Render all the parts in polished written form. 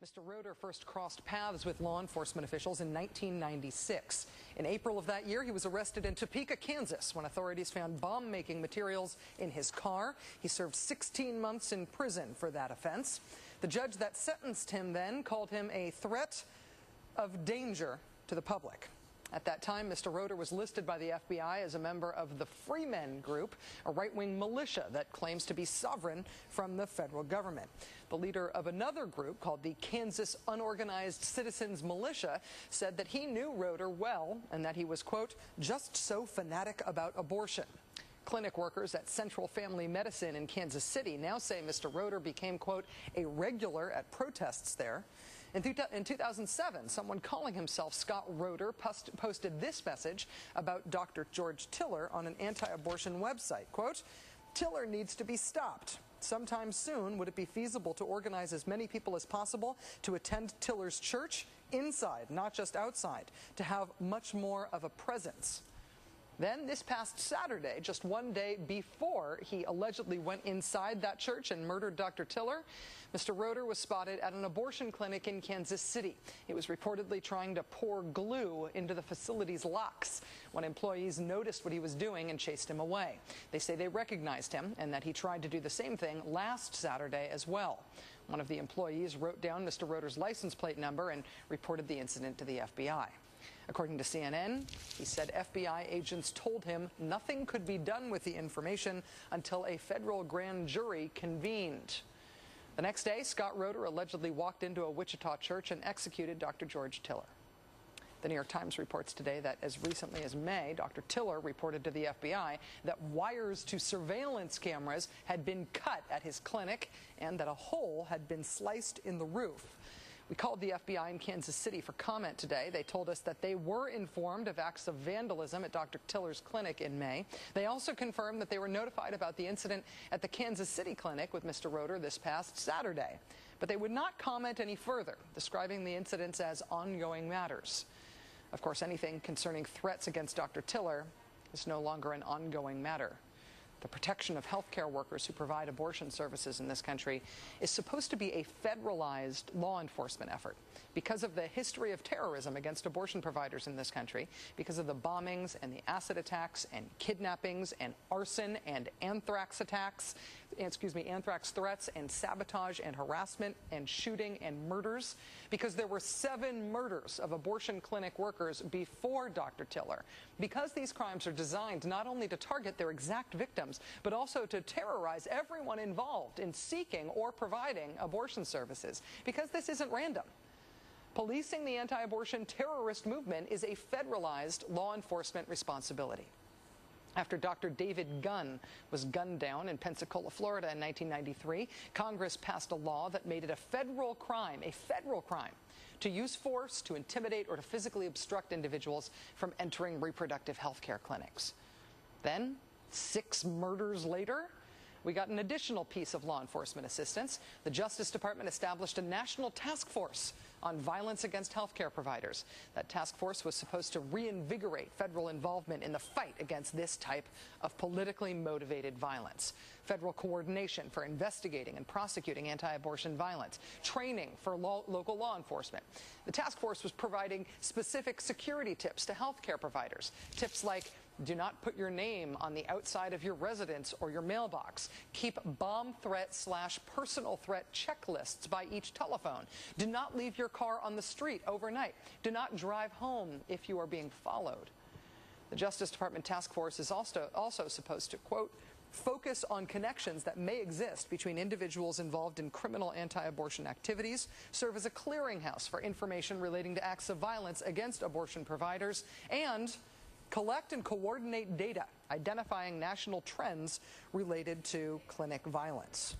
Mr. Roeder first crossed paths with law enforcement officials in 1996. In April of that year, he was arrested in Topeka, Kansas, when authorities found bomb-making materials in his car. He served 16 months in prison for that offense. The judge that sentenced him then called him a threat of danger to the public. At that time, Mr. Roeder was listed by the FBI as a member of the Freemen Group, a right-wing militia that claims to be sovereign from the federal government. The leader of another group called the Kansas Unorganized Citizens Militia said that he knew Roeder well and that he was, quote, just so fanatic about abortion. Clinic workers at Central Family Medicine in Kansas City now say Mr. Roeder became, quote, a regular at protests there. In 2007, someone calling himself Scott Roeder posted this message about Dr. George Tiller on an anti-abortion website. Quote, Tiller needs to be stopped. Sometime soon, would it be feasible to organize as many people as possible to attend Tiller's church inside, not just outside, to have much more of a presence? Then, this past Saturday, just one day before he allegedly went inside that church and murdered Dr. Tiller, Mr. Roeder was spotted at an abortion clinic in Kansas City. He was reportedly trying to pour glue into the facility's locks when employees noticed what he was doing and chased him away. They say they recognized him and that he tried to do the same thing last Saturday as well. One of the employees wrote down Mr. Roeder's license plate number and reported the incident to the FBI. According to CNN, he said FBI agents told him nothing could be done with the information until a federal grand jury convened. The next day, Scott Roeder allegedly walked into a Wichita church and executed Dr. George Tiller. The New York Times reports today that as recently as May, Dr. Tiller reported to the FBI that wires to surveillance cameras had been cut at his clinic and that a hole had been sliced in the roof. We called the FBI in Kansas City for comment today. They told us that they were informed of acts of vandalism at Dr. Tiller's clinic in May. They also confirmed that they were notified about the incident at the Kansas City clinic with Mr. Roeder this past Saturday. But they would not comment any further, describing the incidents as ongoing matters. Of course, anything concerning threats against Dr. Tiller is no longer an ongoing matter. The protection of health care workers who provide abortion services in this country is supposed to be a federalized law enforcement effort. Because of the history of terrorism against abortion providers in this country, because of the bombings and the acid attacks and kidnappings and arson and anthrax threats and sabotage and harassment and shooting and murders, because there were 7 murders of abortion clinic workers before Dr. Tiller, because these crimes are designed not only to target their exact victims, but also to terrorize everyone involved in seeking or providing abortion services, because this isn't random. Policing the anti-abortion terrorist movement is a federalized law enforcement responsibility. After Dr. David Gunn was gunned down in Pensacola, Florida in 1993, Congress passed a law that made it a federal crime, to use force to intimidate or to physically obstruct individuals from entering reproductive health care clinics. Then, 6 murders later, we got an additional piece of law enforcement assistance. The Justice Department established a national task force on violence against healthcare providers. That task force was supposed to reinvigorate federal involvement in the fight against this type of politically motivated violence. Federal coordination for investigating and prosecuting anti-abortion violence, training for local law enforcement. The task force was providing specific security tips to healthcare providers. Tips like, do not put your name on the outside of your residence or your mailbox. Keep bomb threat/personal threat checklists by each telephone. Do not leave your car on the street overnight. Do not drive home if you are being followed. The Justice Department task force is also supposed to, quote, focus on connections that may exist between individuals involved in criminal anti-abortion activities, serve as a clearinghouse for information relating to acts of violence against abortion providers, and collect and coordinate data identifying national trends related to clinic violence.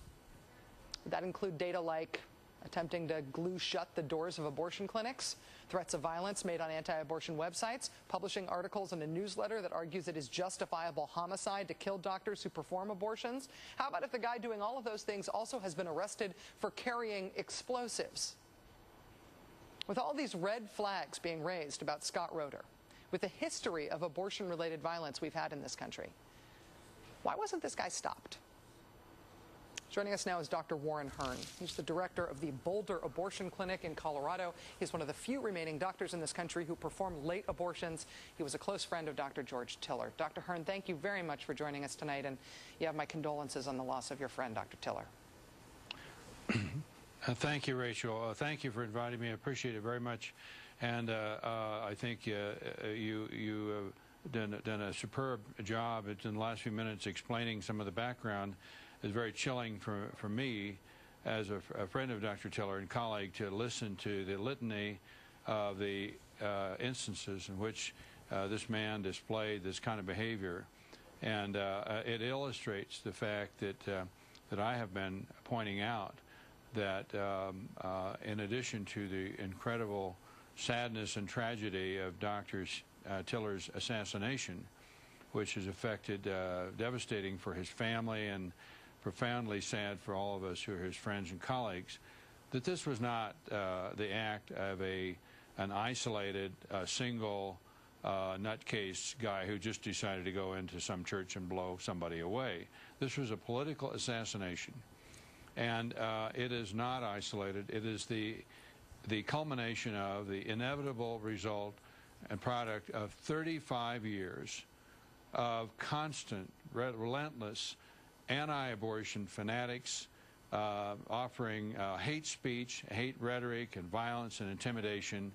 Would that include data like attempting to glue shut the doors of abortion clinics, threats of violence made on anti-abortion websites, publishing articles in a newsletter that argues it is justifiable homicide to kill doctors who perform abortions? How about if the guy doing all of those things also has been arrested for carrying explosives? With all these red flags being raised about Scott Roeder, with the history of abortion-related violence we've had in this country, why wasn't this guy stopped? Joining us now is Dr. Warren Hern. He's the director of the Boulder Abortion Clinic in Colorado. He's one of the few remaining doctors in this country who perform late abortions. He was a close friend of Dr. George Tiller. Dr. Hern, thank you very much for joining us tonight, and you have my condolences on the loss of your friend, Dr. Tiller. Thank you, Rachel. Thank you for inviting me. I appreciate it very much. And I think you have done a superb job in the last few minutes explaining some of the background. It's very chilling for me as a friend of Dr. Tiller and colleague to listen to the litany of the instances in which this man displayed this kind of behavior. And it illustrates the fact that I have been pointing out that in addition to the incredible sadness and tragedy of Dr. Tiller's assassination, which has affected devastating for his family and profoundly sad for all of us who are his friends and colleagues, that this was not the act of an isolated, single nutcase guy who just decided to go into some church and blow somebody away. This was a political assassination. And it is not isolated. It is the culmination of the inevitable result and product of 35 years of constant, relentless anti-abortion fanatics offering hate speech, hate rhetoric, and violence and intimidation,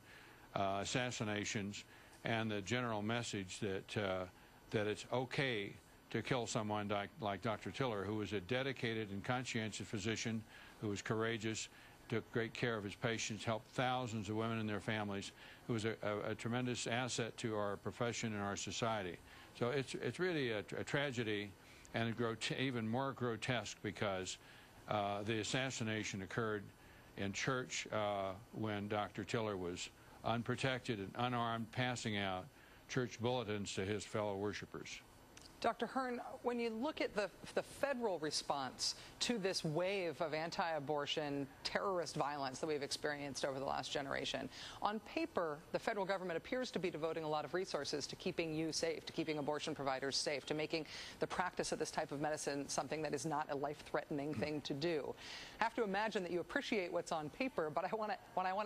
assassinations, and the general message that it's okay to kill someone like Dr. Tiller, who was a dedicated and conscientious physician, who was courageous, took great care of his patients, helped thousands of women and their families, who was a tremendous asset to our profession and our society. So it's really a tragedy, and even more grotesque because the assassination occurred in church when Dr. Tiller was unprotected and unarmed, passing out church bulletins to his fellow worshipers. Dr. Hern, when you look at the federal response to this wave of anti-abortion terrorist violence that we've experienced over the last generation, on paper, the federal government appears to be devoting a lot of resources to keeping you safe, to keeping abortion providers safe, to making the practice of this type of medicine something that is not a life-threatening thing to do. I have to imagine that you appreciate what's on paper, but I want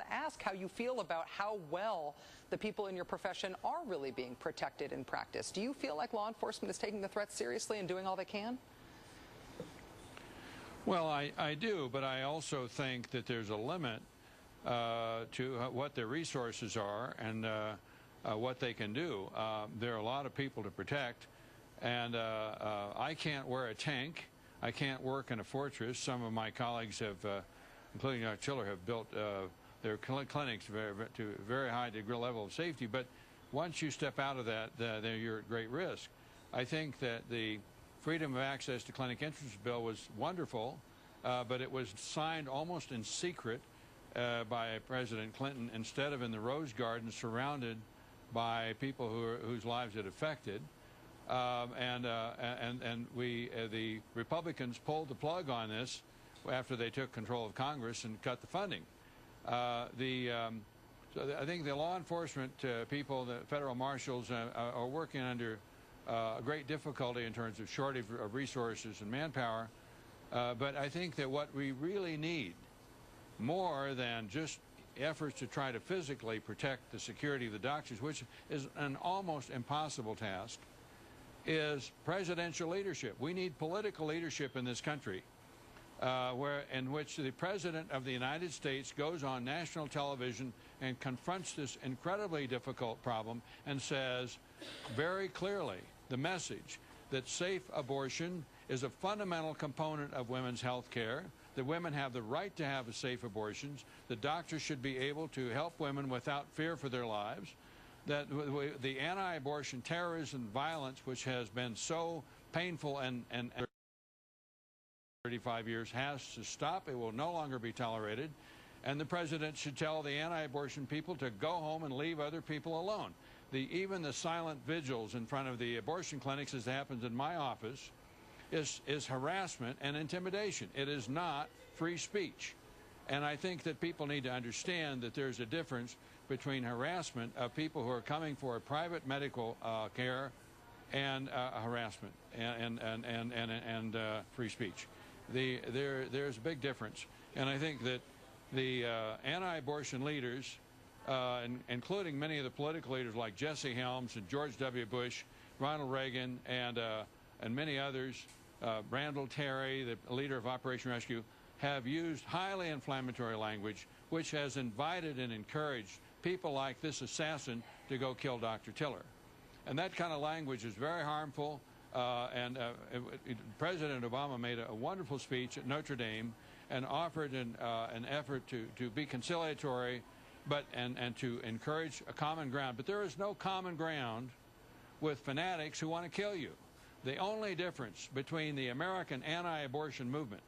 to ask how you feel about how well the people in your profession are really being protected in practice. Do you feel like law enforcement is taking the threat seriously and doing all they can? Well, I do, but I also think that there's a limit to what their resources are and what they can do. There are a lot of people to protect, and I can't wear a tank. I can't work in a fortress. Some of my colleagues have, including Dr. Tiller, have built their clinics to a very high level of safety. But once you step out of that, you're at great risk. I think that the Freedom of Access to Clinic Entrance bill was wonderful, but it was signed almost in secret by President Clinton instead of in the Rose Garden, surrounded by people whose lives it affected. The Republicans pulled the plug on this after they took control of Congress and cut the funding. So I think the law enforcement people, the federal marshals, are working under great difficulty in terms of shortage of resources and manpower. But I think that what we really need, more than just efforts to try to physically protect the security of the doctors, which is an almost impossible task, is presidential leadership. We need political leadership in this country, in which the President of the United States goes on national television and confronts this incredibly difficult problem and says very clearly the message that safe abortion is a fundamental component of women's health care, that women have the right to have safe abortions, that doctors should be able to help women without fear for their lives, that the anti-abortion terrorism violence, which has been so painful and 35 years, has to stop. It will no longer be tolerated. And the president should tell the anti-abortion people to go home and leave other people alone. Even the silent vigils in front of the abortion clinics, as happens in my office, is harassment and intimidation. It is not free speech. And I think that people need to understand that there's a difference between harassment of people who are coming for private medical care and harassment and free speech. there's a big difference. And I think that the anti-abortion leaders, including many of the political leaders like Jesse Helms and George W. Bush, Ronald Reagan, and many others, Randall Terry, the leader of Operation Rescue, have used highly inflammatory language, which has invited and encouraged people like this assassin to go kill Dr. Tiller. And that kind of language is very harmful. President Obama made a wonderful speech at Notre Dame and offered an effort to be conciliatory, and to encourage a common ground. But there is no common ground with fanatics who want to kill you. The only difference between the American anti-abortion movement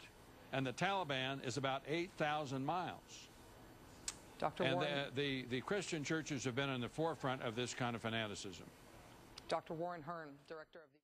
and the Taliban is about 8,000 miles. Dr. And Warren, the Christian churches have been in the forefront of this kind of fanaticism. Dr. Warren Hern, director of the